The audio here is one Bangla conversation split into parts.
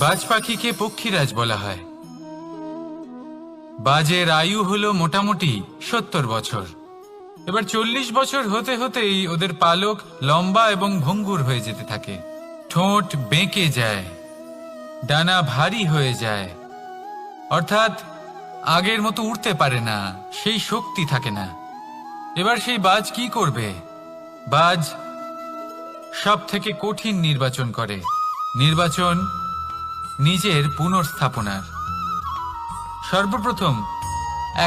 বাজ পাখিকে পক্ষীরাজ বলা হয়। বাজের আয়ু হলো মোটামুটি 70 বছর। এবার 40 বছর হতে হতেই ওদের পালক লম্বা এবং ভঙ্গুর হয়ে যেতে থাকে, ঠোঁট বেঁকে যায়, ডানা ভারী হয়ে যায়, অর্থাৎ আগের মতো উড়তে পারে না, সেই শক্তি থাকে না। এবার সেই বাজ কি করবে? বাজ সব থেকে কঠিন নির্বাচন করে, নির্বাচন নিজের পুনর্স্থাপনার। সর্বপ্রথম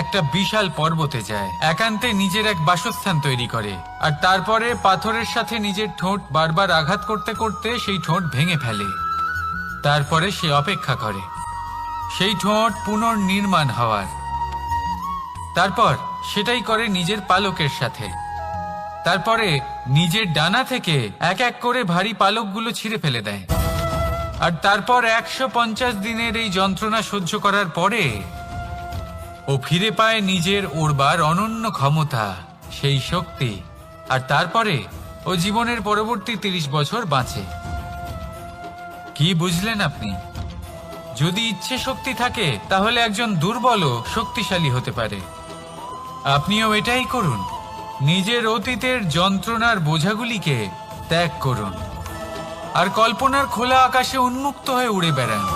একটা বিশাল পর্বতে যায়, একান্তে নিজের এক বাসস্থান তৈরি করে, আর তারপরে পাথরের সাথে নিজের ঠোঁট বারবার আঘাত করতে করতে সেই ঠোঁট ভেঙে ফেলে। তারপরে সে অপেক্ষা করে সেই ঠোঁট পুনর্নির্মাণ হওয়ার। তারপর সেটাই করে নিজের পালকের সাথে। তারপরে নিজের ডানা থেকে এক এক করে ভারী পালকগুলো ছিঁড়ে ফেলে দেয়। আর তারপর 150 দিনের এই যন্ত্রণা সহ্য করার পরে ও ফিরে পায় নিজের ওড়বার অনন্য ক্ষমতা, সেই শক্তি। আর তারপরে ও জীবনের পরবর্তী 30 বছর বাঁচে। কি বুঝলেন আপনি? যদি ইচ্ছে শক্তি থাকে তাহলে একজন দুর্বলও শক্তিশালী হতে পারে। আপনিও এটাই করুন, নিজের অতীতের যন্ত্রণার বোঝাগুলিকে ত্যাগ করুন আর কল্পনার খোলা আকাশে উন্মুক্ত হয়ে উড়ে বেড়ান।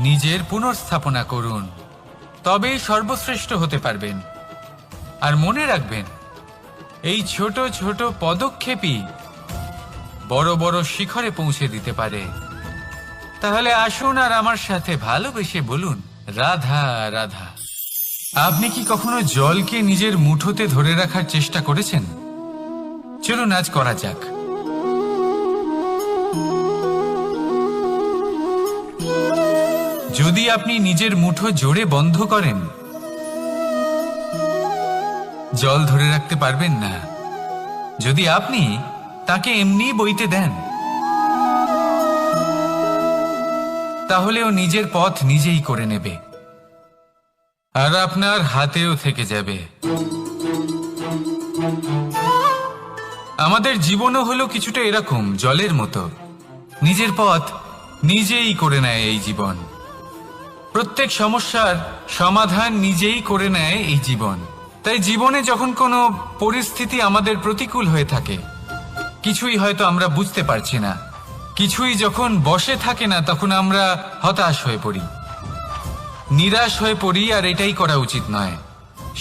নিজের পুনর্স্থাপনা করুন, তবেই সর্বশ্রেষ্ঠ হতে পারবেন। আর মনে রাখবেন, এই ছোট ছোট পদক্ষেপই বড় বড় শিখরে পৌঁছে দিতে পারে। তাহলে আসুন আর আমার সাথে ভালোবেসে বলুন, রাধা রাধা। আপনি কি কখনো জলকে নিজের মুঠোতে ধরে রাখার চেষ্টা করেছেন? চলুন আজ করা যাক। যদি আপনি নিজের মুঠো জোরে বন্ধ করেন, জল ধরে রাখতে পারবেন না। যদি আপনি তাকে এমনি বইতে দেন, তাহলে ও নিজের পথ নিজেই করে নেবে আর আপনার হাতেও থেকে যাবে। আমাদের জীবনও হলো কিছুটা এরকম, জলের মতো। নিজের পথ নিজেই করে নেয় এই জীবন। প্রত্যেক সমস্যার সমাধান নিজেই করে নেয় এই জীবন। তাই জীবনে যখন কোনো পরিস্থিতি আমাদের প্রতিকূল হয়ে থাকে, কিছুই হয়তো আমরা বুঝতে পারছি না, কিছুই যখন বসে থাকে না, তখন আমরা হতাশ হয়ে পড়ি, নিরাশ হয়ে পড়ি। আর এটাই করা উচিত নয়।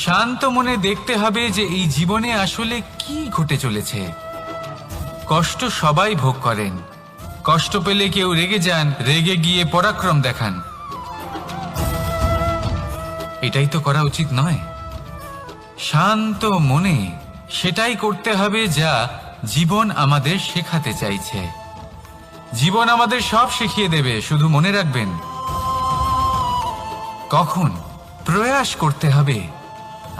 শান্ত মনে দেখতে হবে যে এই জীবনে আসলে কি ঘটে চলেছে। কষ্ট সবাই ভোগ করেন। কষ্ট পেলে কেউ রেগে যান, রেগে গিয়ে পরাক্রম দেখান। এটাই তো করা উচিত নয়। শান্ত মনে সেটাই করতে হবে যা জীবন আমাদের শেখাতে চাইছে। জীবন আমাদের সব শিখিয়ে দেবে, শুধু মনে রাখবেন কখন প্রয়াস করতে হবে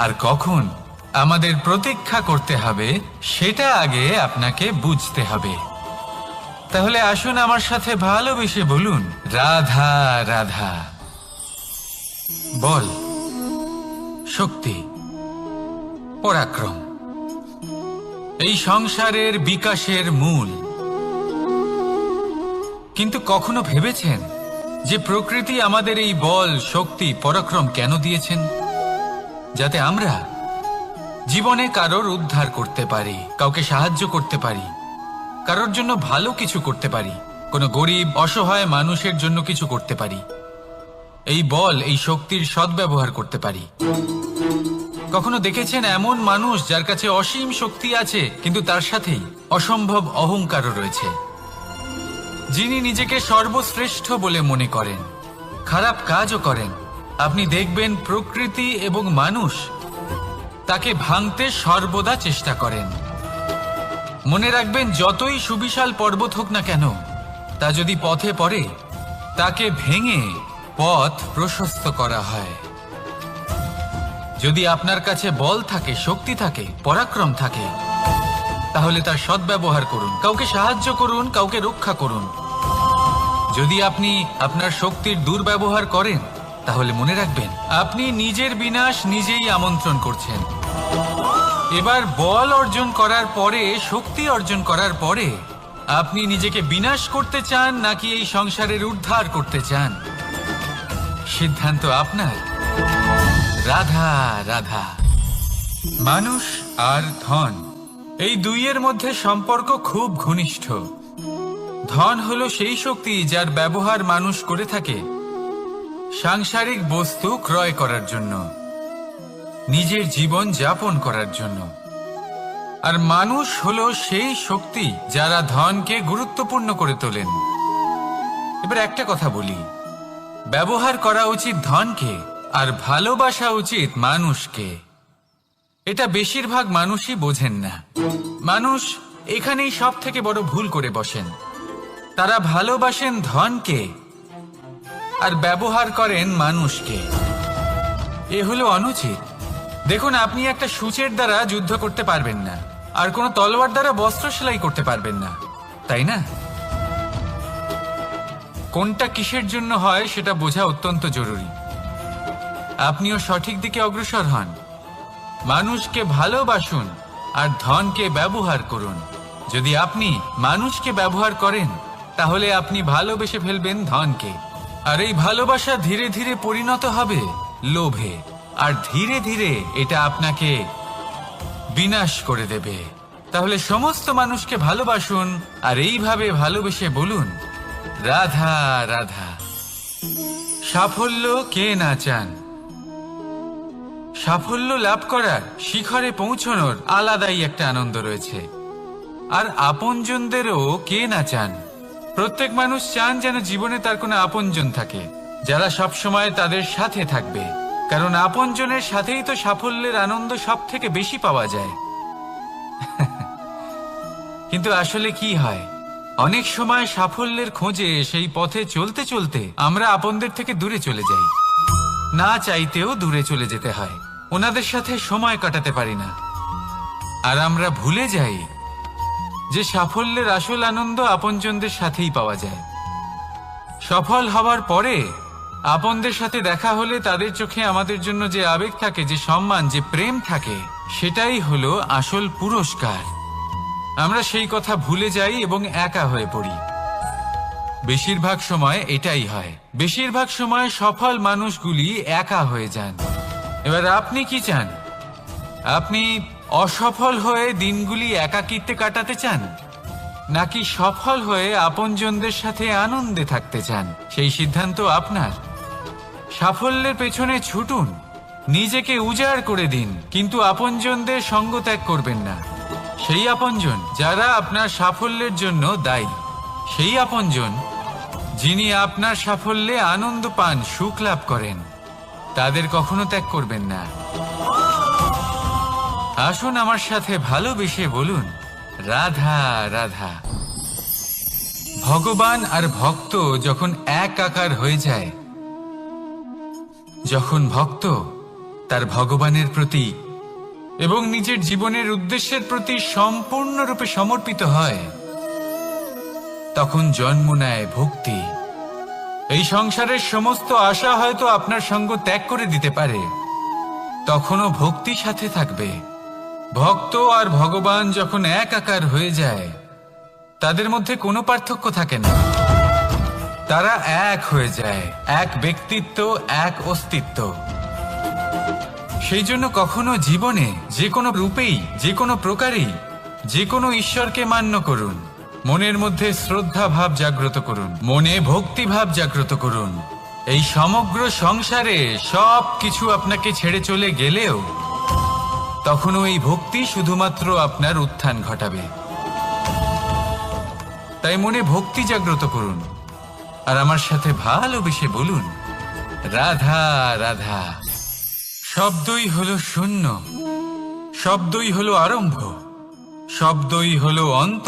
আর কখন আমাদের প্রতীক্ষা করতে হবে, সেটা আগে আপনাকে বুঝতে হবে। তাহলে আসুন আমার সাথে ভালোবেসে বলুন, রাধা রাধা। বল, শক্তি, পরাক্রম এই সংসারের বিকাশের মূল। কিন্তু কখনো ভেবেছেন যে প্রকৃতি আমাদের এই বল, শক্তি, পরাক্রম কেন দিয়েছেন? যাতে আমরা জীবনে কারোর উদ্ধার করতে পারি, কাউকে সাহায্য করতে পারি, কারোর জন্য ভালো কিছু করতে পারি, কোনো গরিব অসহায় মানুষের জন্য কিছু করতে পারি। এই বল, এই শক্তির সদ্ব্যবহার করতে পারি। কখনো দেখেছেন এমন মানুষ যার কাছে অসীম শক্তি আছে, কিন্তু তার সাথেই অসম্ভব অহংকারও রয়েছে, যিনি নিজেকে সর্বশ্রেষ্ঠ বলে মনে করেন, খারাপ কাজও করেন। আপনি দেখবেন প্রকৃতি এবং মানুষ তাকে ভাঙতে সর্বদা চেষ্টা করেন। মনে রাখবেন, যতই সুবিশাল পর্বত হোক না কেন, তা যদি পথে পড়ে, তাকে ভেঙে পথ প্রশস্ত করা হয়। যদি আপনার কাছে বল থাকে, শক্তি থাকে, পরাক্রম থাকে, তাহলে তার সদ্ব্যবহার করুন, কাউকে সাহায্য করুন, কাউকে রক্ষা করুন। যদি আপনি আপনার শক্তির দুর্ব্যবহার করেন, তাহলে মনে রাখবেন আপনি নিজের বিনাশ নিজেই আমন্ত্রণ করছেন। এবার বল অর্জন করার পরে, শক্তি অর্জন করার পরে আপনি নিজেকে বিনাশ করতে চান নাকি এই সংসারের উদ্ধার করতে চান? সিদ্ধান্ত আপনার। রাধা রাধা। মানুষ আর ধন, এই দুইয়ের মধ্যে সম্পর্ক খুব ঘনিষ্ঠ। ধন হলো সেই শক্তি যার ব্যবহার মানুষ করে থাকে সাংসারিক বস্তু ক্রয় করার জন্য, নিজের জীবন যাপন করার জন্য। আর মানুষ হলো সেই শক্তি যারা ধনকে গুরুত্বপূর্ণ করে তোলেন। এবার একটা কথা বলি, ব্যবহার করা উচিত ধনকে আর ভালোবাসা উচিত মানুষকে। এটা বেশিরভাগ মানুষই বোঝেন না। মানুষ এখানেই সব থেকে বড় ভুল করে বসেন। তারা ভালোবাসেন ধনকে আর ব্যবহার করেন মানুষকে। এ হলো অনুচিত। দেখুন, আপনি একটা সূচের দ্বারা যুদ্ধ করতে পারবেন না, আর কোনো তলোয়ার দ্বারা বস্ত্র সেলাই করতে পারবেন না, তাই না? কোনটা কিসের জন্য হয় সেটা বোঝা অত্যন্ত জরুরি। আপনিও সঠিক দিকে অগ্রসর হন। মানুষকে ভালোবাসুন আর ধনকে ব্যবহার করুন। যদি আপনি মানুষকে ব্যবহার করেন তাহলে আপনি ভালোবেসে ফেলবেন ধনকে, আর এই ভালোবাসা ধীরে ধীরে পরিণত হবে লোভে, আর ধীরে ধীরে এটা আপনাকে বিনাশ করে দেবে। তাহলে সমস্ত মানুষকে ভালোবাসুন আর এইভাবে ভালোবেসে বলুন, রাধা রাধা। সাফল্য কে না চান? সাফল্য লাভ করার, শিখরে পৌঁছানোর আলাদাই একটা আনন্দ রয়েছে। আর আপনজনদেরও কে না চান? প্রত্যেক মানুষ চান যেন জীবনে তার কোনো আপনজন থাকে, যারা সব সময় তাদের সাথে থাকবে। কারণ আপনজনের সাথেই তো সাফল্যের আনন্দ সব থেকে বেশি পাওয়া যায়। কিন্তু আসলে কি হয়, অনেক সময় সাফল্যের খোঁজে সেই পথে চলতে চলতে আমরা আপনদের থেকে দূরে চলে যাই। না চাইতেও দূরে চলে যেতে হয়, ওনাদের সাথে সময় কাটাতে পারি না। আর আমরা ভুলে যাই যে সাফল্যের আসল আনন্দ আপনজনদের সাথেই পাওয়া যায়। সফল হওয়ার পরে আপনদের সাথে দেখা হলে তাদের চোখে আমাদের জন্য যে আবেগ থাকে, যে সম্মান, যে প্রেম থাকে, সেটাই হলো আসল পুরস্কার। আমরা সেই কথা ভুলে যাই এবং একা হয়ে পড়ি। বেশিরভাগ সময় এটাই হয়। বেশিরভাগ সময় সফল মানুষগুলি একা হয়ে যান। এবার আপনি কি চান? আপনি অসফল হয়ে দিনগুলি একাকিত্বে কাটাতে চান, নাকি সফল হয়ে আপনজনদের সাথে আনন্দে থাকতে চান? সেই সিদ্ধান্ত আপনার। সাফল্যের পেছনে ছুটুন, নিজেকে উজাড় করে দিন, কিন্তু আপনজনদের সঙ্গ ত্যাগ করবেন না। সেই আপনজন যারা আপনার সাফল্যের জন্য দায়ী, সেই আপনজন যিনি আপনার সাফল্যে আনন্দ পান, সুখ লাভ করেন, তাদের কখনো ত্যাগ করবেন না। আসুন আমার সাথে ভালোবেসে বলুন, রাধা রাধা। ভগবান আর ভক্ত যখন এক আকার হয়ে যায়, যখন ভক্ত তার ভগবানের প্রতি এবং নিজের জীবনের উদ্দেশ্যের প্রতি সম্পূর্ণরূপে সমর্পিত হয়, তখন জন্ম নেয় ভক্তি। এই সংসারের সমস্ত আশা হয়তো আপনার সঙ্গ ত্যাগ করে দিতে পারে, তখনও ভক্তি সাথে থাকবে। ভক্ত আর ভগবান যখন এক আকার হয়ে যায়, তাদের মধ্যে কোনো পার্থক্য থাকে না। তারা এক হয়ে যায়, এক ব্যক্তিত্ব, এক অস্তিত্ব। সেই জন্য কখনো জীবনে যে কোনো রূপেই, যে কোনো প্রকারেই, যে কোনো ঈশ্বরকে মান্য করুন। মনের মধ্যে শ্রদ্ধা ভাব জাগ্রত করুন, মনে ভক্তি ভাব জাগ্রত করুন। এই সমগ্র সংসারে সব কিছু আপনাকে ছেড়ে চলে গেলেও তখনও এই ভক্তি শুধুমাত্র আপনার উত্থান ঘটাবে। তাই মনে ভক্তি জাগ্রত করুন আর আমার সাথে ভালোবেসে বলুন, রাধা রাধা। শব্দই হলো শূন্য, শব্দই হলো আরম্ভ, শব্দই হলো অন্ত,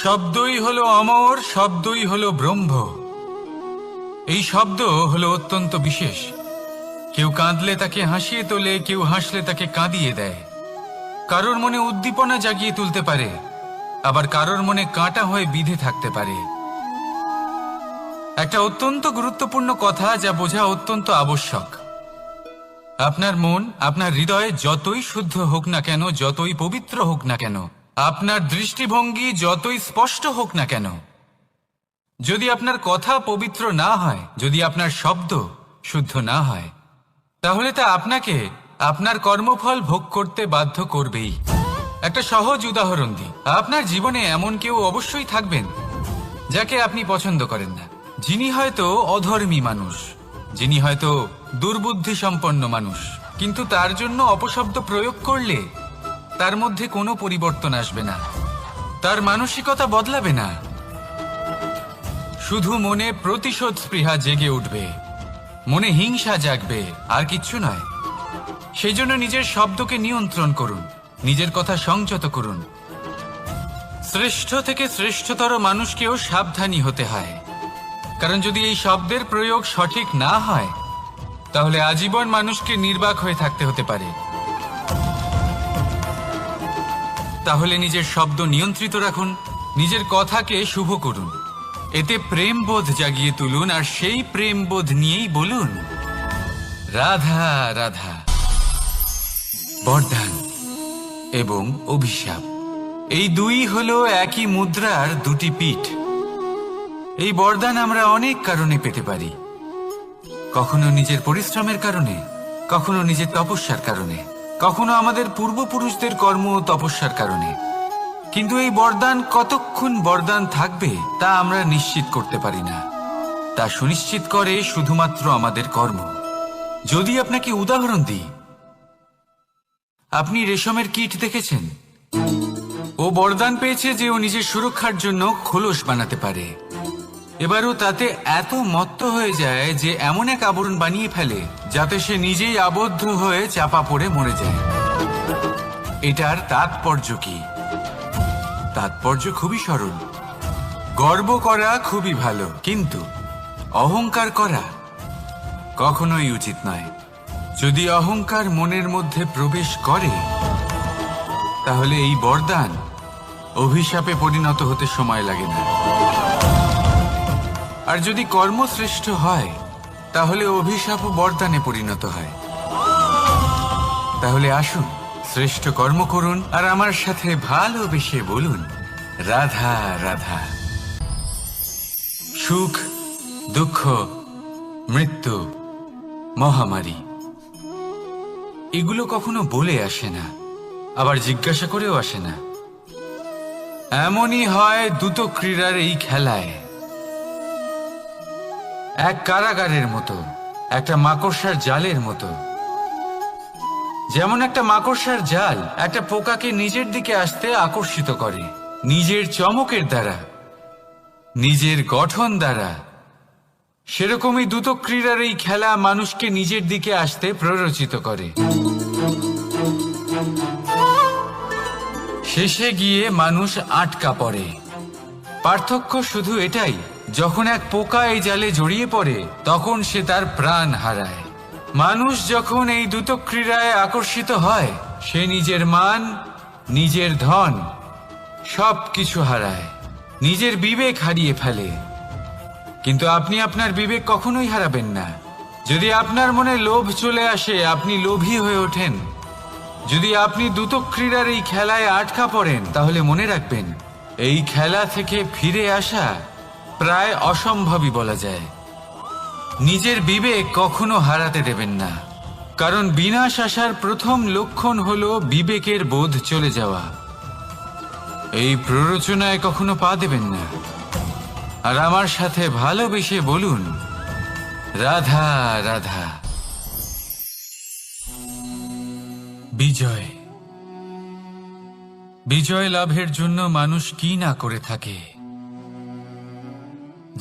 শব্দই হলো অমর, শব্দই হলো ব্রহ্ম। এই শব্দ হলো অত্যন্ত বিশেষ। কেউ কাঁদলে তাকে হাসিয়ে তোলে, কেউ হাসলে তাকে কাঁদিয়ে দেয়। কারোর মনে উদ্দীপনা জাগিয়ে তুলতে পারে, আবার কারোর মনে কাঁটা হয়ে বিঁধে থাকতে পারে। একটা অত্যন্ত গুরুত্বপূর্ণ কথা যা বোঝা অত্যন্ত আবশ্যক। আপনার মন, আপনার হৃদয় যতই শুদ্ধ হোক না কেন, যতই পবিত্র হোক না কেন, আপনার দৃষ্টিভঙ্গি যতই স্পষ্ট হোক না কেন, যদি আপনার কথা পবিত্র না হয়, যদি আপনার শব্দ শুদ্ধ না হয়, তাহলে তা আপনাকে আপনার কর্মফল ভোগ করতে বাধ্য করবেই। একটা সহজ উদাহরণ দিই। আপনার জীবনে এমন কেউ অবশ্যই থাকবেন যাকে আপনি পছন্দ করেন না, যিনি হয়তো অধর্মী মানুষ, যিনি হয়তো দুর্বুদ্ধি সম্পন্ন মানুষ, কিন্তু তার জন্য অপশব্দ প্রয়োগ করলে তার মধ্যে কোনো পরিবর্তন আসবে না, তার মানসিকতা বদলাবে না, শুধু মনে প্রতিশোধ স্পৃহা জেগে উঠবে, মনে হিংসা জাগবে, আর কিচ্ছু নয়। সেই জন্য নিজের শব্দকে নিয়ন্ত্রণ করুন, নিজের কথা সংযত করুন। শ্রেষ্ঠ থেকে শ্রেষ্ঠতর মানুষকেও সাবধানী হতে হয়, কারণ যদি এই শব্দের প্রয়োগ সঠিক না হয়, তাহলে আজীবন মানুষকে নির্বাক হয়ে থাকতে হতে পারে। তাহলে নিজের শব্দ নিয়ন্ত্রিত রাখুন, নিজের কথাকে শুভ করুন, এতে প্রেমবোধ জাগিয়ে তুলুন, আর সেই প্রেমবোধ নিয়েই বলুন রাধা রাধা। বরদান এবং অভিশাপ, এই দুই হলো একই মুদ্রার দুটি পিঠ। এই বরদান আমরা অনেক কারণে পেতে পারি, কখনো নিজের পরিশ্রমের কারণে, কখনো নিজের তপস্যার কারণে, কখনো আমাদের পূর্বপুরুষদের কর্ম ও তপস্যার কারণে। কিন্তু এই বরদান কতক্ষণ বরদান থাকবে তা আমরা নিশ্চিত করতে পারি না, তা সুনিশ্চিত করে শুধুমাত্র আমাদের কর্ম। যদি আপনাকে উদাহরণ দিই, আপনি রেশমের কীট দেখেছেন? ও বরদান পেয়েছে যে ও নিজের সুরক্ষার জন্য খোলস বানাতে পারে। এবারও তাতে এত মত্ত হয়ে যায় যে এমন এক আবরণ বানিয়ে ফেলে যাতে সে নিজেই আবদ্ধ হয়ে চাপা পড়ে মরে যায়। এটার তাৎপর্য কি? তাৎপর্য খুবই সরল। গর্ব করা খুবই ভালো, কিন্তু অহংকার করা কখনোই উচিত নয়। যদি অহংকার মনের মধ্যে প্রবেশ করে, তাহলে এই বরদান অভিশাপে পরিণত হতে সময় লাগে না। আর যদি কর্মশ্রেষ্ঠ হয়, তাহলে অভিশাপ ও বরদানে পরিণত হয়। তাহলে আসুন, শ্রেষ্ঠ কর্ম করুন আর আমার সাথে ভালোবেসে বলুন রাধা রাধা। সুখ, দুঃখ, মৃত্যু, মহামারী, এগুলো কখনো বলে আসে না, আবার জিজ্ঞাসা করেও আসে না। এমনই হয় দ্রুত ক্রীড়ার এই খেলায়। এক কারাগারের মতো, একটা মাকড়সার জালের মতো। যেমন একটা মাকড়সার জাল একটা পোকাকে নিজের দিকে আসতে আকর্ষিত করে নিজের চমকের দ্বারা, নিজের গঠন দ্বারা, সেরকমই দ্রুত ক্রীড়ার এই খেলা মানুষকে নিজের দিকে আসতে প্ররোচিত করে। শেষে গিয়ে মানুষ আটকা পড়ে। পার্থক্য শুধু এটাই, যখন এক পোকা এই জালে জড়িয়ে পড়ে তখন সে তার প্রাণ হারায়। মানুষ যখন এই দ্রুত ক্রীড়ায় আকর্ষিত হয়, সে নিজের মান, নিজের ধন সবকিছু হারায়, নিজের বিবেক হারিয়ে ফেলে। কিন্তু আপনি আপনার বিবেক কখনোই হারাবেন না। যদি আপনার মনে লোভ চলে আসে, আপনি লোভী হয়ে ওঠেন। যদি আপনি দ্রুত ক্রীড়ার এই খেলায় আটকা পড়েন, তাহলে মনে রাখবেন, এই খেলা থেকে ফিরে আসা প্রায় অসম্ভবই বলা যায়। নিজের বিবেক কখনো হারাতে দেবেন না, কারণ বিনাশ আসার প্রথম লক্ষণ হলো বিবেকের বোধ চলে যাওয়া। এই প্ররোচনায় কখনো পা দেবেন না। আর আমার সাথে ভালোবেসে বলুন রাধা রাধা। বিজয়, বিজয় লাভের জন্য মানুষ কি না করে থাকে,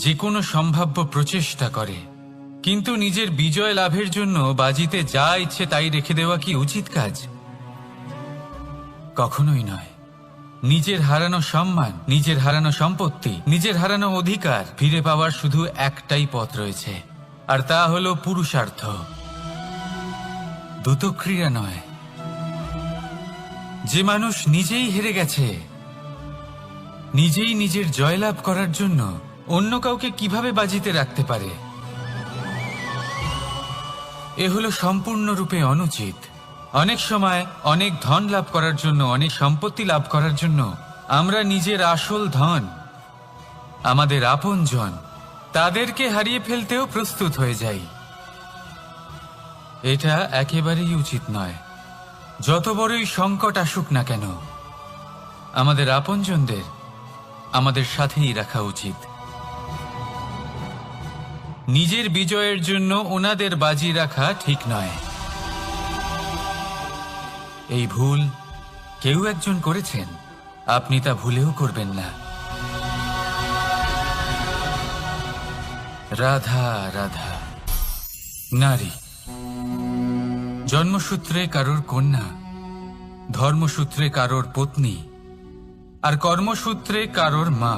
যে কোনো সম্ভাব্য প্রচেষ্টা করে। কিন্তু নিজের বিজয় লাভের জন্য বাজিতে যা ইচ্ছে তাই রেখে দেওয়া কি উচিত কাজ? কখনোই নয়। নিজের হারানো সম্মান, নিজের হারানো সম্পত্তি, নিজের হারানো অধিকার ফিরে পাওয়ার শুধু একটাই পথ রয়েছে, আর তা হলো পুরুষার্থ, দ্রুত ক্রীড়া নয়। যে মানুষ নিজেই হেরে গেছে, নিজেই নিজের জয়লাভ করার জন্য অন্য কাউকে কিভাবে বাজিতে রাখতে পারে? এ হলো সম্পূর্ণরূপে অনুচিত। অনেক সময় অনেক ধন লাভ করার জন্য, অনেক সম্পত্তি লাভ করার জন্য আমরা নিজের আসল ধন, আমাদের আপনজন, তাদেরকে হারিয়ে ফেলতেও প্রস্তুত হয়ে যাই। এটা একেবারেই উচিত নয়। যত বড়ই সংকট আসুক না কেন, আমাদের আপনজনদের আমাদের সাথেই রাখা উচিত। নিজের বিজয়ের জন্য ওনাদের বাজি রাখা ঠিক নয়। এই ভুল কেউ একজন করেছেন, আপনি তা ভুলেও করবেন না। রাধা রাধা। নারী জন্মসূত্রে কারোর কন্যা, ধর্মসূত্রে কারোর পত্নী, আর কর্মসূত্রে কারোর মা।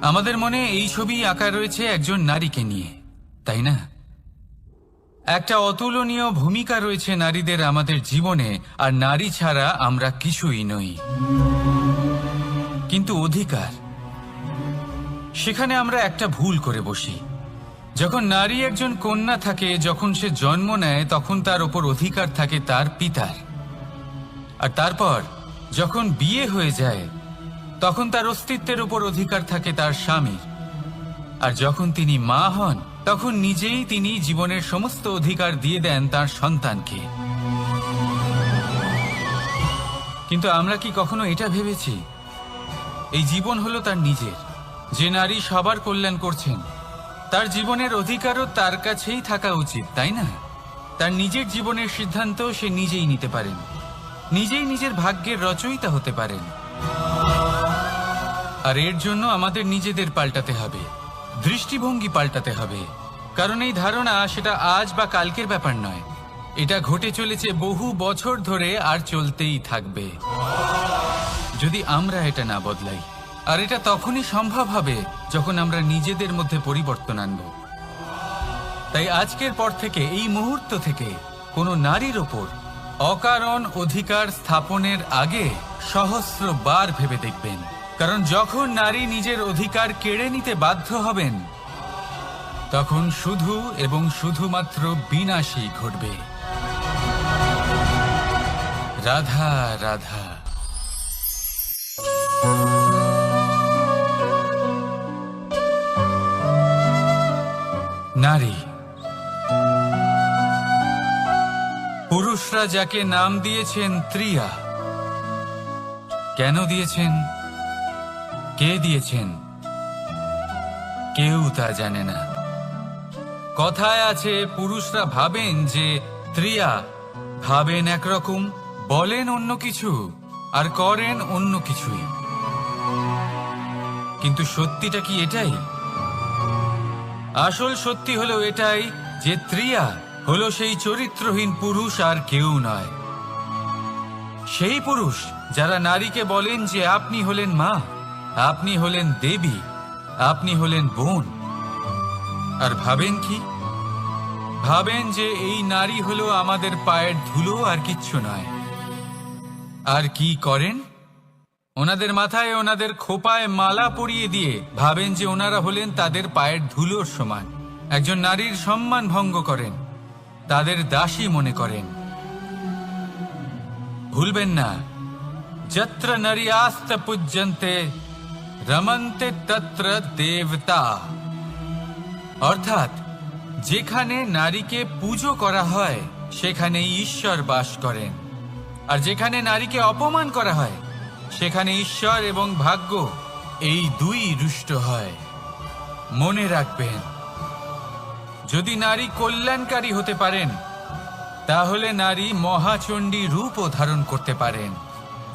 আমাদের মনে এই ছবি আঁকা রয়েছে একজন নারীকে নিয়ে, তাই না? একটা অতুলনীয় ভূমিকা রয়েছে নারীদের আমাদের জীবনে, আর নারী ছাড়া আমরা কিছুই নই। কিন্তু অধিকার, সেখানে আমরা একটা ভুল করে বসি। যখন নারী একজন কন্যা থাকে, যখন সে জন্ম নেয়, তখন তার ওপর অধিকার থাকে তার পিতার। আর তারপর যখন বিয়ে হয়ে যায়, তখন তার অস্তিত্বের উপর অধিকার থাকে তার স্বামীর। আর যখন তিনি মা হন, তখন নিজেই তিনি জীবনের সমস্ত অধিকার দিয়ে দেন তার সন্তানকে। কিন্তু আমরা কি কখনো এটা ভেবেছি এই জীবন হলো তার নিজের? যে নারী সবার কল্যাণ করছেন, তার জীবনের অধিকারও তার কাছেই থাকা উচিত, তাই না? তার নিজের জীবনের সিদ্ধান্ত সে নিজেই নিতে পারেন, নিজেই নিজের ভাগ্যের রচয়িতা হতে পারেন। আর এর জন্য আমাদের নিজেদের পাল্টাতে হবে, দৃষ্টিভঙ্গি পাল্টাতে হবে। কারণ এই ধারণা সেটা আজ বা কালকের ব্যাপার নয়, এটা ঘটে চলেছে বহু বছর ধরে, আর চলতেই থাকবে যদি আমরা এটা না বদলাই। আর এটা তখনই সম্ভব হবে যখন আমরা নিজেদের মধ্যে পরিবর্তন আনব। তাই আজকের পর থেকে, এই মুহূর্ত থেকে, কোনো নারীর ওপর অকারণ অধিকার স্থাপনের আগে সহস্রবার ভেবে দেখবেন। কারণ যখন নারী নিজের অধিকার কেড়ে নিতে বাধ্য হবেন, তখন শুধু এবং শুধুমাত্র বিনাশই ঘটবে। রাধা রাধা। নারী, পুরুষরা যাকে নাম দিয়েছেন ত্রিয়া, কেন দিয়েছেন, কে দিয়েছেন, কেউ তা জানে না। কথায় আছে, পুরুষরা ভাবেন যে ত্রিয়া, ভাবেন একরকম, বলেন অন্য কিছু, আর করেন অন্য কিছুই। কিন্তু সত্যিটা কি এটাই? আসল সত্যি হলো এটাই যে ত্রিয়া হলো সেই চরিত্রহীন পুরুষ, আর কেউ নয়। সেই পুরুষ যারা নারীকে বলেন যে আপনি হলেন মা, আপনি হলেন দেবী, আপনি হলেন বোন। আর ভাবেন কি? ভাবেন যে এই নারী হলো আমাদের পায়ের ধুলো, আর কিচ্ছু নয়। আর কি করেন? ওনাদের মাথায়, ওনাদের খোপায় মালা পরিয়ে দিয়ে ভাবেন যে ওনারা হলেন তাদের পায়ের ধুলোর সমান। একজন নারীর সম্মান ভঙ্গ করেন, তাদের দাসী মনে করেন। ভুলবেন না, যত্র নারীয়াস্ত পূজ্যন্তে রমন্তে তত্র দেবতা। অর্থাৎ যেখানে নারীকে পুজো করা হয়, সেখানে ঈশ্বর বাস করেন। আর যেখানে নারীকে অপমান করা হয়, সেখানে ঈশ্বর এবং ভাগ্য এই দুই রুষ্ট হয়। মনে রাখবেন, যদি নারী কল্যাণকারী হতে পারেন, তাহলে নারী মহাচণ্ডী রূপও ধারণ করতে পারেন।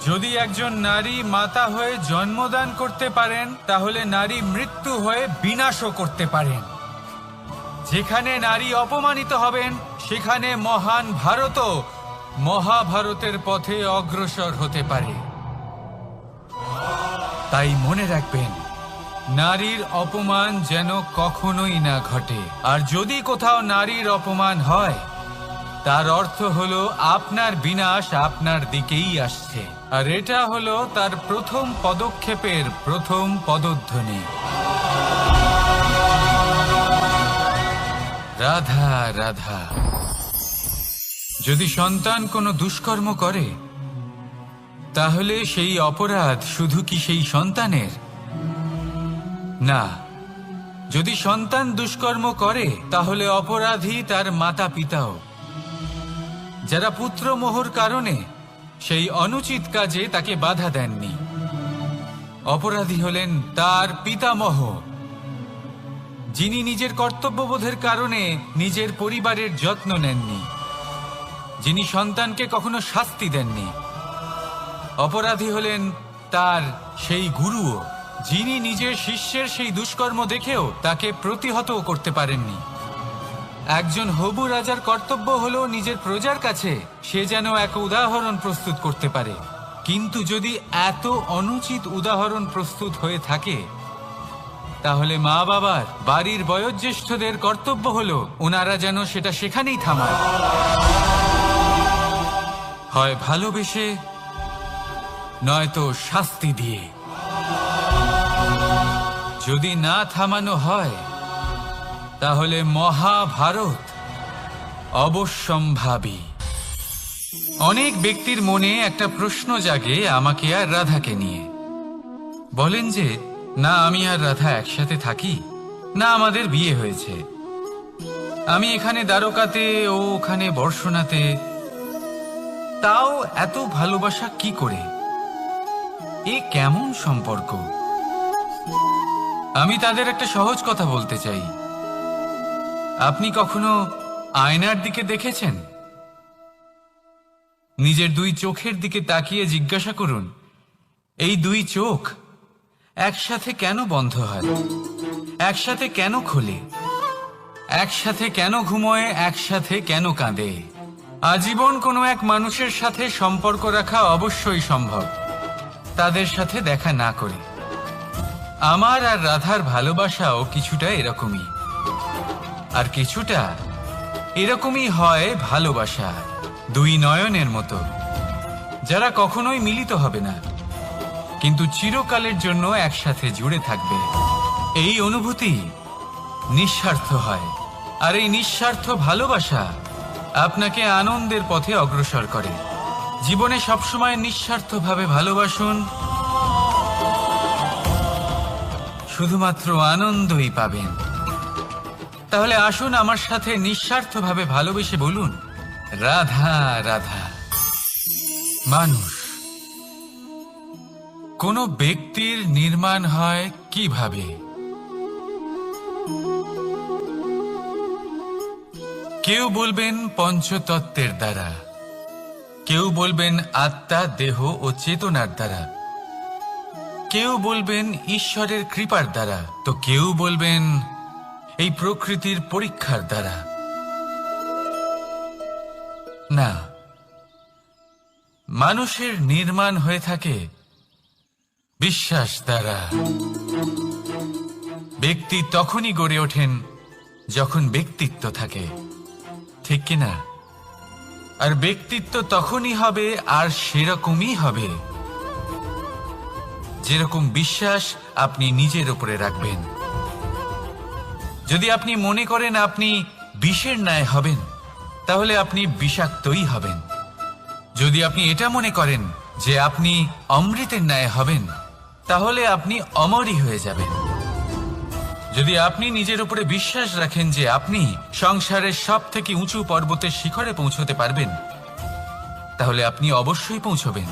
যদি একজন নারী মাতা হয়ে জন্মদান করতে পারেন, তাহলে নারী মৃত্যু হয়ে বিনাশও করতে পারেন। যেখানে নারী অপমানিত হবেন, সেখানে মহান ভারতও মহাভারতের পথে অগ্রসর হতে পারে। তাই মনে রাখবেন, নারীর অপমান যেন কখনোই না ঘটে। আর যদি কোথাও নারীর অপমান হয়, তার অর্থ হলো আপনার বিনাশ আপনার দিকেই আসছে। আর এটা হলো তার প্রথম পদক্ষেপের প্রথম পদধ্বনি। রাধা রাধা। যদি সন্তান কোনো দুষ্কর্ম করে তাহলে সেই অপরাধ শুধু কি সেই সন্তানের? না, যদি সন্তান দুষ্কর্ম করে তাহলে অপরাধী তার মাতা পিতাও, যারা পুত্রমোহর কারণে সেই অনুচিত কাজে তাকে বাধা দেননি। অপরাধী হলেন তার পিতামহ, যিনি নিজের কর্তব্যবোধের কারণে নিজের পরিবারের যত্ন নেননি, যিনি সন্তানকে কখনো শাস্তি দেননি। অপরাধী হলেন তার সেই গুরুও, যিনি নিজের শিষ্যের সেই দুষ্কর্ম দেখেও তাকে প্রতিহত করতে পারেননি। একজন হবু রাজার কর্তব্য হলো নিজের প্রজার কাছে সে যেন এক উদাহরণ প্রস্তুত করতে পারে, কিন্তু যদি এত অনুচিত উদাহরণ প্রস্তুত হয়ে থাকে তাহলে মা বাবার, বাড়ির বয়োজ্যেষ্ঠদের কর্তব্য হলো ওনারা যেন সেটা সেখানেই থামায়, হয় ভালোবেসে নয়তো শাস্তি দিয়ে। যদি না থামানো হয় তাহলে মহাভারত অবশ্যম্ভাবী। অনেক ব্যক্তির মনে একটা প্রশ্ন জাগে আমাকে আর রাধাকে নিয়ে। বলেন যে না আমি আর রাধা একসাথে থাকি, না আমাদের বিয়ে হয়েছে, আমি এখানে দ্বারকাতে ও ওখানে বর্ষণাতে, তাও এত ভালোবাসা কি করে? এ কেমন সম্পর্ক? আমি তাদের একটা সহজ কথা বলতে চাই। আপনি কখনো আয়নার দিকে দেখেছেন? নিজের দুই চোখের দিকে তাকিয়ে জিজ্ঞাসা করুন, এই দুই চোখ একসাথে কেন বন্ধ হয়, একসাথে কেন খোলে, একসাথে কেন ঘুমোয়, একসাথে কেন কাঁদে? আজীবন কোনো এক মানুষের সাথে সম্পর্ক রাখা অবশ্যই সম্ভব, তাদের সাথে দেখা না করে। আমার আর রাধার ভালোবাসাও কিছুটা এরকমই, আর কিছুটা এরকমই হয় ভালোবাসা দুই নয়নের মতো, যারা কখনোই মিলিত হবে না কিন্তু চিরকালের জন্য একসাথে জুড়ে থাকবে। এই অনুভূতি নিঃস্বার্থ হয়, আর এই নিঃস্বার্থ ভালোবাসা আপনাকে আনন্দের পথে অগ্রসর করে। জীবনে সবসময় নিঃস্বার্থভাবে ভালোবাসুন, শুধুমাত্র আনন্দই পাবেন। তাহলে আসুন আমার সাথে নিঃস্বার্থভাবে ভালোবেসে বলুন, রাধা রাধা। মানুষ, কোন ব্যক্তির নির্মাণ হয় কিভাবে? কেউ বলবেন পঞ্চতত্ত্বের দ্বারা, কেউ বলবেন আত্মা, দেহ ও চেতনার দ্বারা, কেউ বলবেন ঈশ্বরের কৃপার দ্বারা, তো কেউ বলবেন এই প্রকৃতির পরীক্ষার দ্বারা। না, মানুষের নির্মাণ হয়ে থাকে বিশ্বাস দ্বারা। ব্যক্তি তখনই গড়ে ওঠেন যখন ব্যক্তিত্ব থাকে, ঠিক কিনা? আর ব্যক্তিত্ব তখনই হবে আর সেরকমই হবে যেরকম বিশ্বাস আপনি নিজের উপরে রাখবেন। যদি আপনি মনে করেন আপনি বিষের ন্যায় হবেন তাহলে আপনি বিষাক্তই হবেন। যদি আপনি এটা মনে করেন যে আপনি অমৃতের ন্যায় হবেন তাহলে আপনি অমরই হয়ে যাবেন। যদি আপনি নিজের উপরে বিশ্বাস রাখেন যে আপনি সংসারের সব থেকে উঁচু পর্বতের শিখরে পৌঁছতে পারবেন তাহলে আপনি অবশ্যই পৌঁছবেন।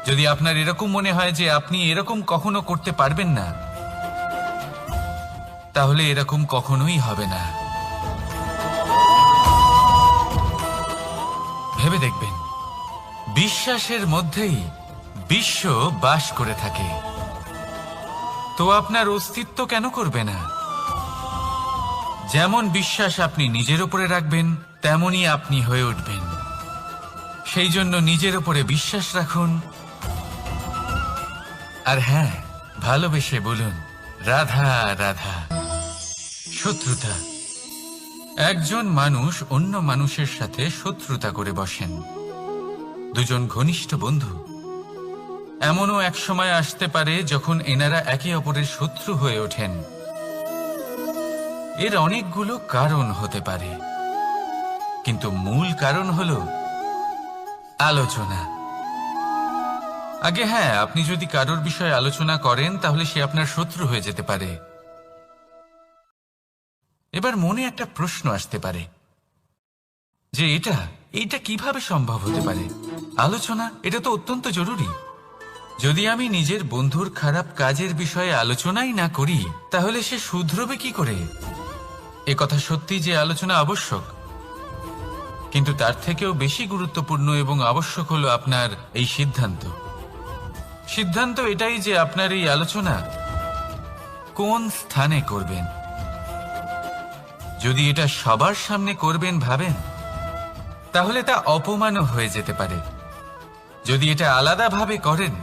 যদি আপনার এরকম মনে হয় যে আপনি এরকম কখনো করতে পারবেন না তাহলে এরকম কখনোই হবে না। ভেবে দেখবেন, বিশ্বাসের মধ্যেই বিশ্ব বাস করে থাকে, তো আপনার অস্তিত্ব কেন করবে না? যেমন বিশ্বাস আপনি নিজের উপরে রাখবেন তেমনই আপনি হয়ে উঠবেন। সেই জন্য নিজের উপরে বিশ্বাস রাখুন, আর হ্যাঁ, ভালোবেসে বলুন রাধা রাধা। শত্রুতা, একজন মানুষ অন্য মানুষের সাথে শত্রুতা করে বসেন, দুজন ঘনিষ্ঠ বন্ধু। এমনও এক সময় আসতে পারে যখন এনারা একে অপরের শত্রু হয়ে ওঠেন। এর অনেকগুলো কারণ হতে পারে। কিন্তু মূল কারণ হলো আলোচনা। আগে হ্যাঁ, আপনি যদি কারোর বিষয়ে আলোচনা করেন তাহলে সে আপনার শত্রু হয়ে যেতে পারে। এবার মনে একটা প্রশ্ন আসতে পারে যে এটা কিভাবে সম্ভব হতে পারে? আলোচনা এটা তো অত্যন্ত জরুরি। যদি আমি নিজের বন্ধুর খারাপ কাজের বিষয়ে আলোচনাই না করি তাহলে সে শুধরবে কি করে? এ কথা সত্যি যে আলোচনা আবশ্যক, কিন্তু তার থেকেও বেশি গুরুত্বপূর্ণ এবং আবশ্যক হলো আপনার এই সিদ্ধান্ত এটাই যে আপনার এই আলোচনা কোন স্থানে করবেন। যদি এটা সবার সামনে করবেন ভাবেন, তাহলে তা অপমানও হয়ে যেতে পারে। যদি এটা আলাদাভাবে করেন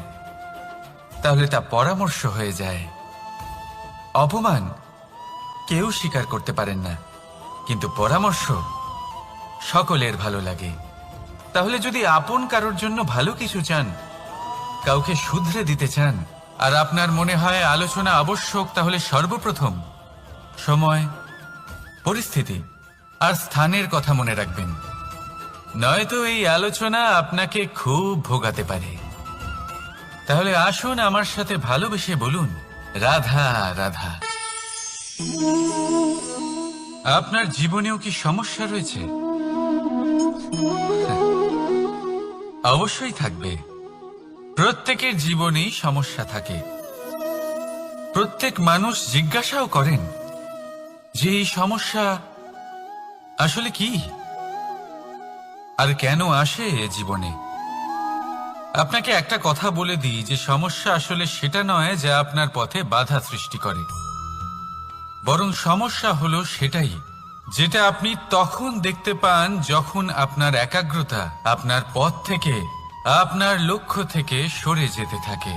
তাহলে তা পরামর্শ হয়ে যায়। অপমান কেউ স্বীকার করতে পারেন না, কিন্তু পরামর্শ সকলের ভালো লাগে। তাহলে যদি আপন কারোর জন্য ভালো কিছু চান, কাউকে শুধরে দিতে চান, আর আপনার মনে হয় আলোচনা আবশ্যক, তাহলে সর্বপ্রথম সময়, পরিস্থিতি আর স্থানের কথা মনে রাখবেন। নয়তো এই আলোচনা আপনাকে খুব ভোগাতে পারে। তাহলে আসুন আমার সাথে ভালোবেসে বলুন, রাধা রাধা। আপনার জীবনেও কি সমস্যা রয়েছে? অবশ্যই থাকবে। প্রত্যেকের জীবনেই সমস্যা থাকে। প্রত্যেক মানুষ জিজ্ঞাসাও করেন যে এই সমস্যা আসলে কি আর কেন আসে জীবনে। আপনাকে একটা কথা বলে দিই যে সমস্যা আসলে সেটা নয় যা আপনার পথে বাধা সৃষ্টি করে, বরং সমস্যা হলো সেটাই যেটা আপনি তখন দেখতে পান যখন আপনার একাগ্রতা আপনার পথ থেকে, আপনার লক্ষ্য থেকে সরে যেতে থাকে।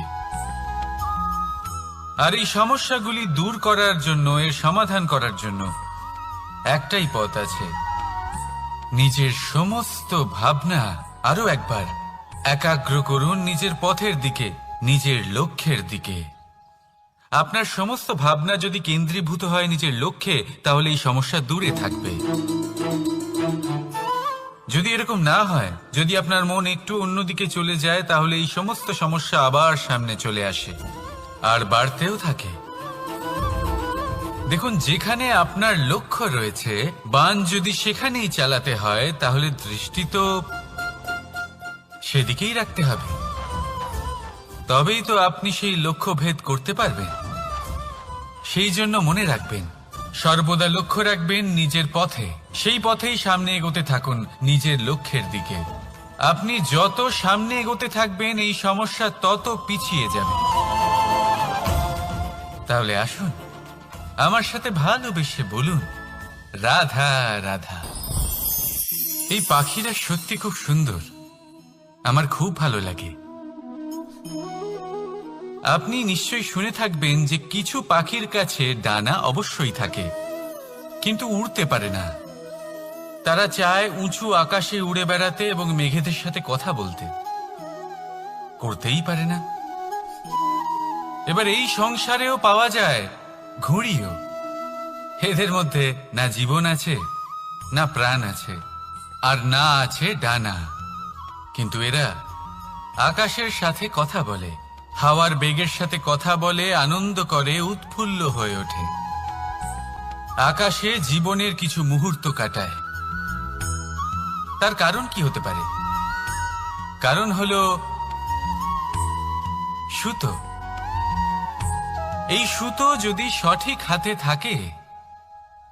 আর এই সমস্যাগুলি দূর করার জন্য, এর সমাধান করার জন্য একটাই পথ আছে, নিজের সমস্ত ভাবনা আরো একবার একাগ্র করুন নিজের পথের দিকে, নিজের লক্ষ্যের দিকে। আপনার সমস্ত ভাবনা যদি কেন্দ্রীভূত হয় নিজের লক্ষ্যে, তাহলে এই সমস্যা দূরে থাকবে। যদি এরকম না হয়, যদি আপনার মন একটু অন্যদিকে চলে যায়, তাহলে এই সমস্ত সমস্যা আবার সামনে চলে আসে আর বাড়তেও থাকে। দেখুন, যেখানে আপনার লক্ষ্য রয়েছে, বান যদি সেখানেই চালাতে হয়, তাহলে দৃষ্টি তো সেদিকেই রাখতে হবে। তবেই তো আপনি সেই লক্ষ্য ভেদ করতে পারবেন। সেই জন্য মনে রাখবেন, সর্বদা লক্ষ্য রাখবেন নিজের পথে, সেই পথেই সামনে এগোতে থাকুন নিজের লক্ষ্যের দিকে। আপনি যত সামনে এগোতে থাকবেন এই সমস্যা তত পিছিয়ে যাবে। তাহলে আসুন আমার সাথে ভালোবেসে বলুন, রাধা রাধা। এই পাখিরা সত্যি খুব সুন্দর, আমার খুব ভালো লাগে। আপনি নিশ্চয়ই শুনে থাকবেন যে কিছু পাখির কাছে ডানা অবশ্যই থাকে, কিন্তু উড়তে পারে না। তারা চায় উঁচু আকাশে উড়ে বেড়াতে এবং মেঘেদের সাথে কথা বলতে, করতেই পারে না। এবার এই সংসারেও পাওয়া যায় ঘুড়িও। এদের মধ্যে না জীবন আছে, না প্রাণ আছে, আর না আছে ডানা, কিন্তু এরা আকাশের সাথে কথা বলে, হাওয়ার বেগের সাথে কথা বলে, আনন্দ করে, উৎফুল্ল হয়ে ওঠে। আকাশে জীবনের কিছু মুহূর্ত কাটায়। তার কারণ কি হতে পারে? কারণ হলো সুতো। এই সুতো যদি সঠিক হাতে থাকে,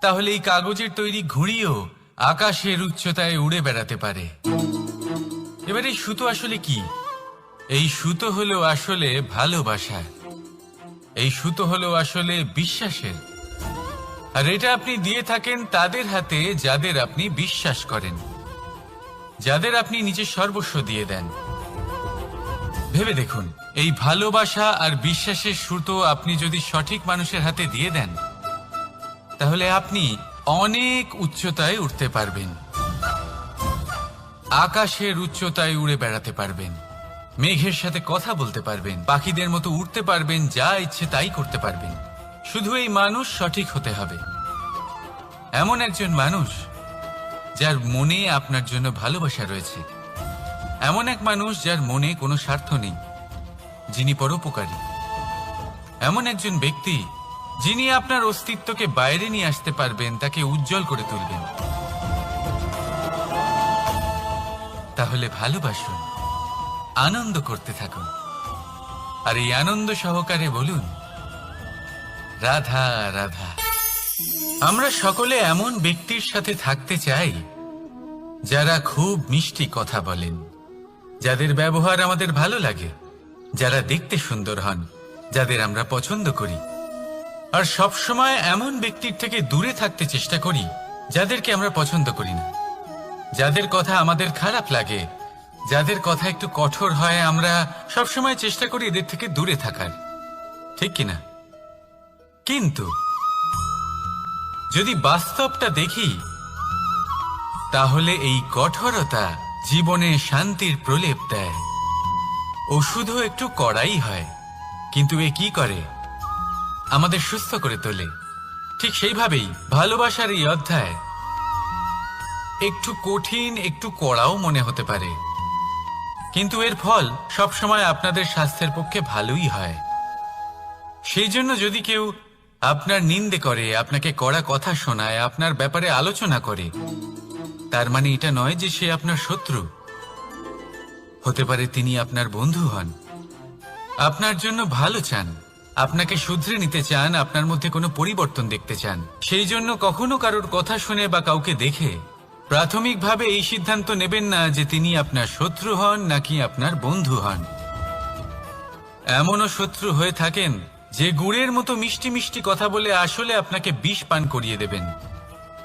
তাহলে এই কাগজের তৈরি ঘুড়িও আকাশের উচ্চতায় উড়ে বেড়াতে পারে। এবার এই সুতো আসলে কি? এই সুতো হলো আসলে ভালোবাসা। এই সুতো হলো আসলে বিশ্বাসের। আর এটা আপনি দিয়ে থাকেন তাদের হাতে যাদের আপনি বিশ্বাস করেন, যাদের আপনি নিজের সর্বস্ব দিয়ে দেন। ভেবে দেখুন, এই ভালোবাসা আর বিশ্বাসের সুতো আপনি যদি সঠিক মানুষের হাতে দিয়ে দেন, তাহলে আপনি অনেক উচ্চতায় উঠতে পারবেন, আকাশের উচ্চতায় উড়ে বেড়াতে পারবেন, মেঘের সাথে কথা বলতে পারবেন, পাখিদের মতো উড়তে পারবেন, যা ইচ্ছে তাই করতে পারবেন। শুধু এই মানুষ সঠিক হতে হবে, এমন একজন মানুষ যার মনে আপনার জন্য ভালোবাসা রয়েছে, এমন এক মানুষ যার মনে কোনো স্বার্থ নেই, যিনি পরোপকারী, এমন একজন ব্যক্তি যিনি আপনার অস্তিত্বকে বাইরে নিয়ে আসতে পারবেন, তাকে উজ্জ্বল করে তুলবেন। তাহলে ভালোবাসুন, আনন্দ করতে থাকুন, আর এই আনন্দ সহকারে বলুন, রাধা রাধা। আমরা সকলে এমন ব্যক্তির সাথে থাকতে চাই যারা খুব মিষ্টি কথা বলেন, যাদের ব্যবহার আমাদের ভালো লাগে, যারা দেখতে সুন্দর হন, যাদের আমরা পছন্দ করি। আর সব সময় এমন ব্যক্তির থেকে দূরে থাকতে চেষ্টা করি যাদেরকে আমরা পছন্দ করি না, যাদের কথা আমাদের খারাপ লাগে, যাদের কথা একটু কঠোর হয়। আমরা সব সময় চেষ্টা করি এদের থেকে দূরে থাকার, ঠিক কিনা? কিন্তু যদি বাস্তবটা দেখি, তাহলে এই কঠোরতা জীবনে শান্তির প্রলেপ দেয়। ওষুধও একটু কড়াই হয়, কিন্তু এ কি করে? আমাদের সুস্থ করে তোলে। ঠিক সেইভাবেই ভালোবাসার এই অধ্যায় একটু কঠিন, একটু কড়াও মনে হতে পারে, কিন্তু এর ফল সবসময় আপনাদের স্বাস্থ্যের পক্ষে ভালোই হয়। সেই জন্য যদি কেউ আপনার নিন্দে করে, আপনাকে কড়া কথা শোনায়, আপনার ব্যাপারে আলোচনা করে, তার মানে এটা নয় যে সে আপনার শত্রু। হতে পারে তিনি আপনার বন্ধু হন, আপনার জন্য ভালো চান, আপনাকে শুধরে নিতে চান, আপনার মধ্যে কোনো পরিবর্তন দেখতে চান। সেই জন্য কখনো কারোর কথা শুনে বা কাউকে দেখে প্রাথমিকভাবে এই সিদ্ধান্ত নেবেন না যে তিনি আপনার শত্রু হন নাকি আপনার বন্ধু হন। এমনও শত্রু হয়ে থাকেন যে গুড়ের মতো মিষ্টি মিষ্টি কথা বলে আসলে আপনাকে বিষ পান করিয়ে দেবেন,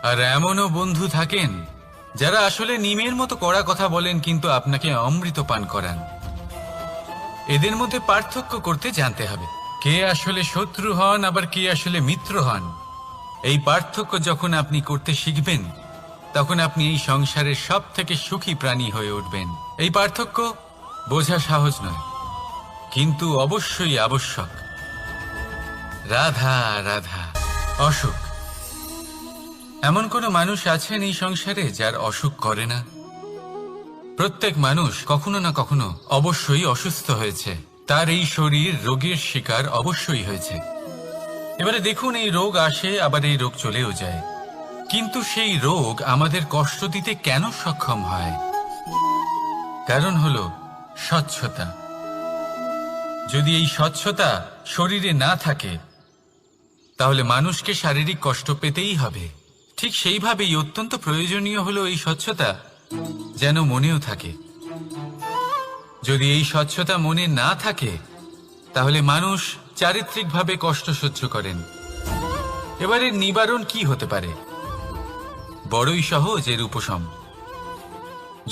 আর এমনও বন্ধু থাকেন যারা আসলে নিমের মতো কড়া কথা বলেন কিন্তু আপনাকে অমৃত পান করান। এদের মধ্যে পার্থক্য করতে জানতে হবে, কে আসলে শত্রু হন আবার কে আসলে মিত্র হন। এই পার্থক্য যখন আপনি করতে শিখবেন, তখন আপনি এই সংসারের সব থেকে সুখী প্রাণী হয়ে উঠবেন। এই পার্থক্য বোঝা সহজ নয়, কিন্তু অবশ্যই আবশ্যক। রাধা রাধা। অসুখ। এমন কোনো মানুষ আছেন এই সংসারে যার অসুখ করে না? প্রত্যেক মানুষ কখনো না কখনো অবশ্যই অসুস্থ হয়েছে, তার এই শরীর রোগের শিকার অবশ্যই হয়েছে। এবারে দেখুন, এই রোগ আসে, আবার এই রোগ চলেও যায়, কিন্তু সেই রোগ আমাদের কষ্ট দিতে কেন সক্ষম হয়? কারণ হলো স্বচ্ছতা। যদি এই স্বচ্ছতা শরীরে না থাকে, তাহলে মানুষকে শারীরিক কষ্ট পেতেই হবে। ঠিক সেইভাবেই অত্যন্ত প্রয়োজনীয় হলো এই স্বচ্ছতা যেন মনেও থাকে। যদি এই স্বচ্ছতা মনে না থাকে, তাহলে মানুষ চারিত্রিকভাবে কষ্ট সহ্য করেন। এবারে নিবারণ কি হতে পারে? বড়ই সহজ এর উপশম।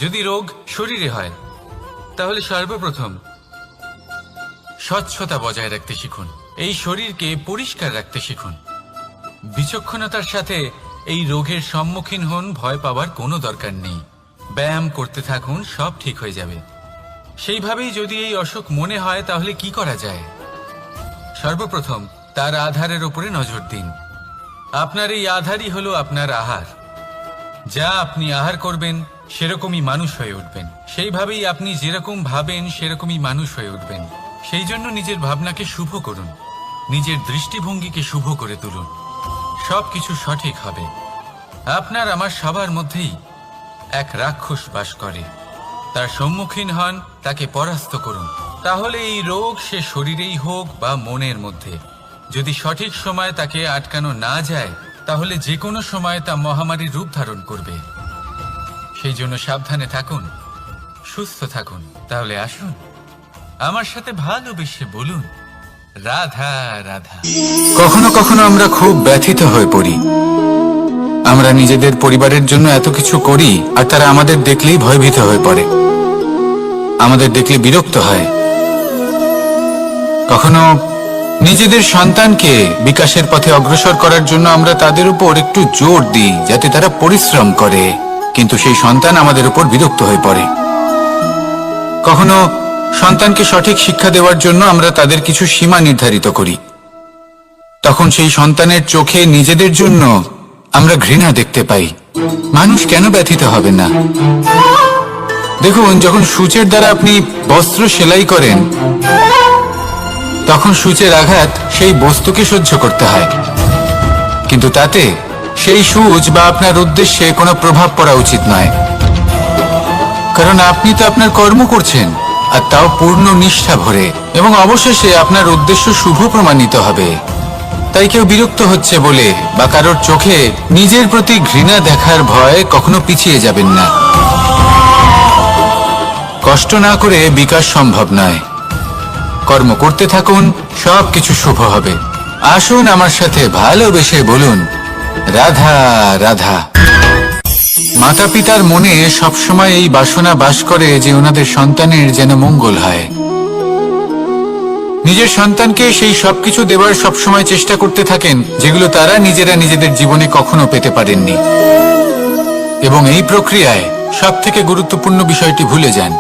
যদি রোগ শরীরে হয়, তাহলে সর্বপ্রথম স্বচ্ছতা বজায় রাখতে শিখুন, এই শরীরকে পরিষ্কার রাখতে শিখুন। বিচক্ষণতার সাথে এই রোগের সম্মুখীন হন, ভয় পাওয়ার কোনো দরকার নেই। ব্যায়াম করতে থাকুন, সব ঠিক হয়ে যাবে। সেইভাবেই যদি এই অসুখ মনে হয়, তাহলে কি করা যায়? সর্বপ্রথম তার আধারের উপরে নজর দিন। আপনার এই আধারই হলো আপনার আহার। যা আপনি আহার করবেন সেরকমই মানুষ হয়ে উঠবেন। সেইভাবেই আপনি যেরকম ভাবেন সেরকমই মানুষ হয়ে উঠবেন। সেই জন্য নিজের ভাবনাকে শুভ করুন, নিজের দৃষ্টিভঙ্গিকে শুভ করে তুলুন, সবকিছু সঠিক হবে। আপনার আমার সবার মধ্যেই এক রাক্ষস বাস করে, তার সম্মুখীন হন, তাকে পরাস্ত করুন। তাহলে এই রোগ সে শরীরেই হোক বা মনের মধ্যে, যদি সঠিক সময় তাকে আটকানো না যায়, তাহলে যে কোনো সময় তা মহামারীর রূপ ধারণ করবে। সেই জন্য সাবধানে থাকুন, সুস্থ থাকুন। তাহলে আসুন আমার সাথে ভালোবেসে বলুন, রাধা রাধা। কখনো কখনো আমরা খুব ব্যথিত হয়ে পড়ি। আমরা নিজেদের পরিবারের জন্য এত কিছু করি, আর তারা আমাদের দেখলেই ভয়ভীত হয়ে পড়ে, আমাদের দেখলে বিরক্ত হয়। কখনো নিজেদের সন্তানকে বিকাশের পথে অগ্রসর করার জন্য আমরা তাদের উপর একটু জোর দিই যাতে তারা পরিশ্রম করে, কিন্তু সেই সন্তান আমাদের উপর বিরক্ত হয়ে পড়ে। কখনো সন্তানকে সঠিক শিক্ষা দেওয়ার জন্য আমরা তাদের কিছু সীমা নির্ধারিত করি, তখন সেই সন্তানের চোখে নিজেদের জন্য আমরা ঘৃণা দেখতে পাই। মানুষ কেন ব্যথিত হবেন না? দেখুন, যখন সূচের দ্বারা আপনি বস্ত্র সেলাই করেন, তখন সূচের আঘাত সেই বস্তুকে সহ্য করতে হয়, কিন্তু তাতে সেই সূচ বা আপনার উদ্দেশ্যে কোনো প্রভাব পড়া উচিত নয়, কারণ আপনি তো আপনার কর্ম করছেন, আর তাও পূর্ণ নিষ্ঠা ভরে, এবং অবশেষে আপনার উদ্দেশ্য শুভ প্রমাণিত হবে। তাই কেউ বিরক্ত হচ্ছে বলে বা কারোর চোখে নিজের প্রতি ঘৃণা দেখার ভয় কখনো পিছিয়ে যাবেন না। কষ্ট না করে বিকাশ সম্ভব নয়। কর্ম করতে থাকুন, সবকিছু শুভ হবে। আসুন আমার সাথে ভালোবেসে বলুন, রাধা রাধা। মাতা পিতার মনে সবসময় এই বাসনা বাস করে যে ওনাদের সন্তানের যেন মঙ্গল হয়। নিজের সন্তানকে সেই সবকিছু দেওয়ার সবসময় চেষ্টা করতে থাকেন যেগুলো তারা নিজেরা নিজেদের জীবনে কখনো পেতে পারেননি, এবং এই প্রক্রিয়ায় সব থেকে গুরুত্বপূর্ণ বিষয়টি ভুলে যান,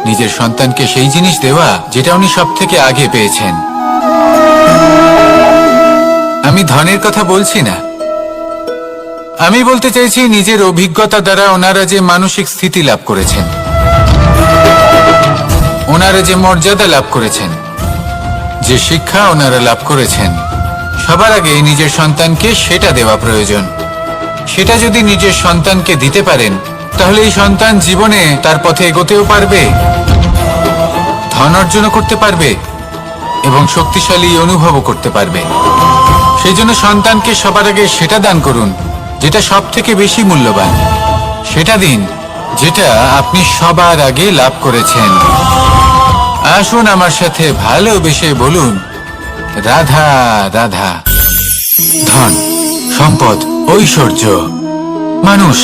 নিজের সন্তানকে সেই জিনিস দেওয়া যেটা উনি সব থেকে আগে পেয়েছেন। আমি ধনের কথা বলছি না, আমি বলতে চাইছি নিজের অভিজ্ঞতা দ্বারা ওনারা যে মানসিক স্থিতি লাভ করেছেন, ওনারা যে মর্যাদা লাভ করেছেন, যে শিক্ষা ওনারা লাভ করেছেন, সবার আগে নিজের সন্তানকে সেটা দেওয়া প্রয়োজন। সেটা যদি নিজের সন্তানকে দিতে পারেন, তাহলে এই সন্তান জীবনে তার পথে এগোতেও পারবে, ধন অর্জন করতে পারবে, এবং শক্তিশালী অনুভবও করতে পারবে। সেই জন্য সন্তানকে সবার আগে সেটা দান করুন যেটা সব থেকে বেশি মূল্যবান। সেটা দিন যেটা আপনি সবার আগে লাভ করেছেন। আসুন আমার সাথে ভালোবেসে বলুন, রাধা রাধা। ধন, সম্পদ, ঐশ্বর্য, মানুষ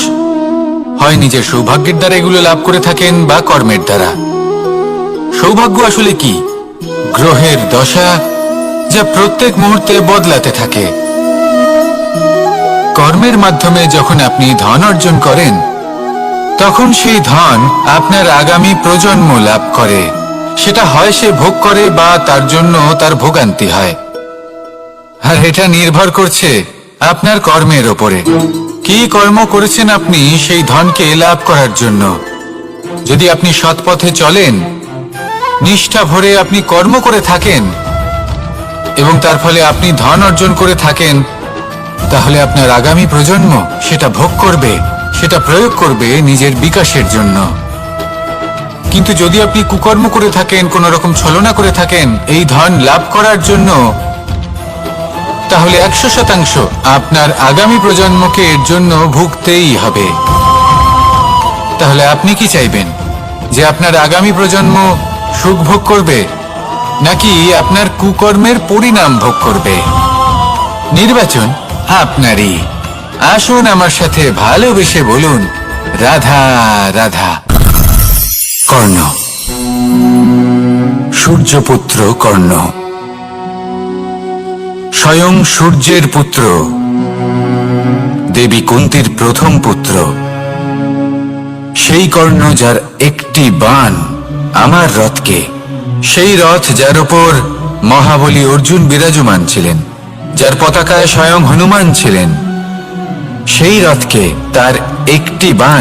হয় নিজের সৌভাগ্যের দ্বারা এগুলো লাভ করে থাকেন বা কর্মের দ্বারা। সৌভাগ্য আসলে কি? গ্রহের দশা যা প্রত্যেক মুহূর্তে বদলাতে থাকে। কর্মের মাধ্যমে যখন আপনি ধন অর্জন করেন, তখন সেই ধন আপনার আগামী প্রজন্ম লাভ করে। সেটা হয় সে ভোগ করে বা তার জন্য তার ভোগান্তি হয়, আর এটা নির্ভর করছে আপনার কর্মের ওপরে। কি কর্ম করেছেন আপনি সেই ধনকে লাভ করার জন্য? যদি আপনি সৎ পথে চলেন, নিষ্ঠা ভরে আপনি কর্ম করে থাকেন, এবং তার ফলে আপনি ধন অর্জন করে থাকেন, তাহলে আপনার আগামী প্রজন্ম সেটা ভোগ করবে, সেটা প্রয়োগ করবে নিজের বিকাশের জন্য। কিন্তু যদি আপনি কুকর্ম করে থাকেন, কোন রকম ছলনা করে থাকেন এই ধন লাভ করার জন্য, তাহলে 100% আপনার আগামী প্রজন্মকে এর জন্য ভুগতেই হবে। তাহলে আপনি কি চাইবেন? যে আপনার আগামী প্রজন্ম সুখ ভোগ করবে, নাকি আপনার কুকর্মের পরিণাম ভোগ করবে? নির্বাচন আপনারই। আসুন আমার সাথে ভালোবেসে বলুন, রাধা রাধা। কর্ণ, সূর্যপুত্র কর্ণ, স্বয়ং সূর্যের পুত্র, দেবী কুন্তীর প্রথম পুত্র। সেই কর্ণ যার একটি বাণ আমার রথকে, সেই রথ যার উপর মহাবলী অর্জুন বিরাজমান ছিলেন, যার পতাকায় স্বয়ং হনুমান ছিলেন, সেই রথকে তার একটি বাণ